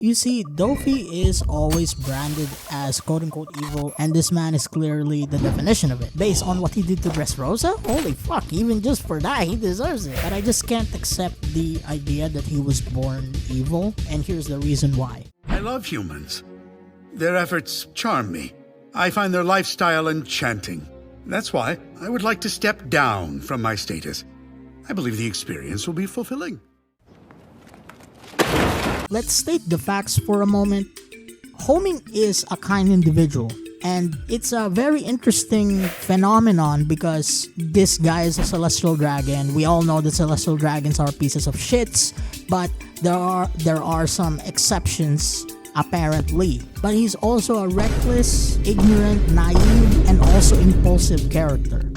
You see, Dofi is always branded as quote-unquote evil, and this man is clearly the definition of it. Based on what he did to Dressrosa, holy fuck, even just for that, he deserves it. But I just can't accept the idea that he was born evil, and here's the reason why. I love humans. Their efforts charm me. I find their lifestyle enchanting. That's why I would like to step down from my status. I believe the experience will be fulfilling. Let's state the facts for a moment. Homing is a kind individual, and it's a very interesting phenomenon because this guy is a celestial dragon. We all know that celestial dragons are pieces of shits, but there are some exceptions apparently. But he's also a reckless, ignorant, naive, and also impulsive character.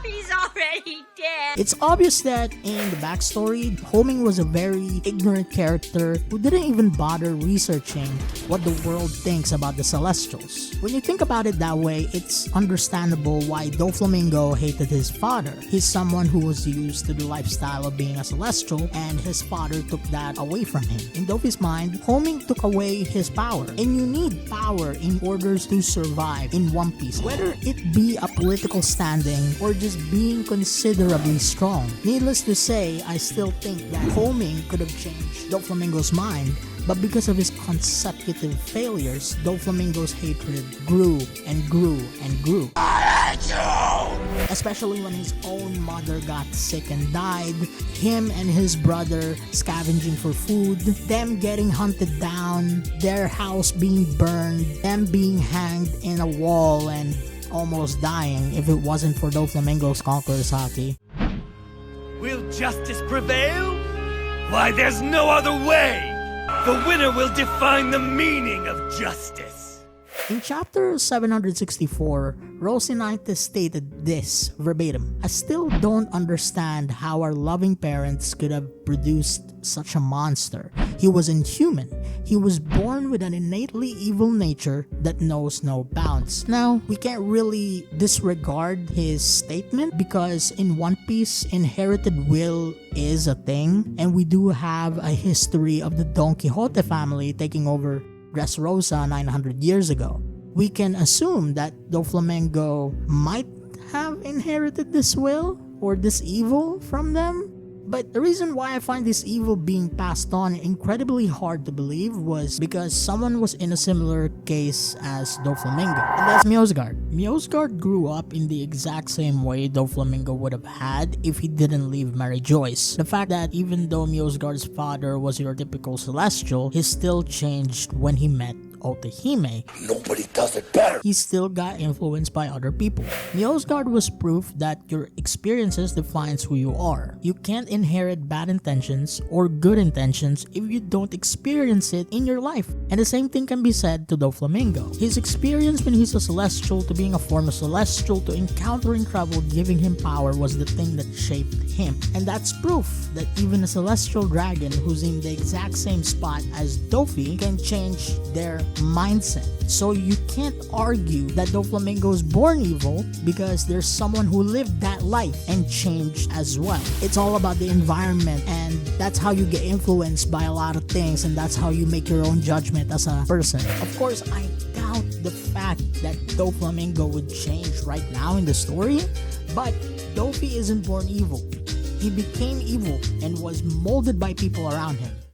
He's already dead. It's obvious that in the backstory, Homing was a very ignorant character who didn't even bother researching what the world thinks about the Celestials. When you think about it that way, it's understandable why Doflamingo hated his father. He's someone who was used to the lifestyle of being a Celestial, and his father took that away from him. In Dofi's mind, Homing took away his power, and you need power in order to survive in One Piece, whether it be a political standing or just being considerably strong. Needless to say, I still think that Homing could have changed Doflamingo's mind, but because of his consecutive failures, Doflamingo's hatred grew and grew and grew. Especially when his own mother got sick and died, him and his brother scavenging for food, them getting hunted down, their house being burned, them being hanged in a wall and almost dying if it wasn't for Doflamingo's conqueror's haki. Will justice prevail? Why, there's no other way! The winner will define the meaning of justice! In chapter 764, Rocinante stated this verbatim: "I still don't understand how our loving parents could have produced such a monster. He was inhuman. He was born with an innately evil nature that knows no bounds." Now, we can't really disregard his statement because in One Piece, inherited will is a thing, and we do have a history of the Don Quixote family taking over Dressrosa 900 years ago. We can assume that Doflamingo might have inherited this will or this evil from them. But the reason why I find this evil being passed on incredibly hard to believe was because someone was in a similar case as Doflamingo, and that's Mjosgard. Mjosgard grew up in the exact same way Doflamingo would have had if he didn't leave Mary Joyce. The fact that even though Mjosgard's father was your typical celestial, he still changed when he met Otahime. Nobody does it better. He still got influenced by other people. Mjosgard was proof that your experiences defines who you are. You can't inherit bad intentions or good intentions if you don't experience it in your life. And the same thing can be said to Doflamingo. His experience when he's a celestial to being a former celestial to encountering trouble giving him power was the thing that shaped him. And that's proof that even a celestial dragon who's in the exact same spot as Dofi can change their mindset. So you can't argue that Doflamingo is born evil because there's someone who lived that life and changed as well. It's all about the environment, and that's how you get influenced by a lot of things, and that's how you make your own judgment as a person. Of course, I doubt the fact that Doflamingo would change right now in the story, but Dofi isn't born evil. He became evil and was molded by people around him.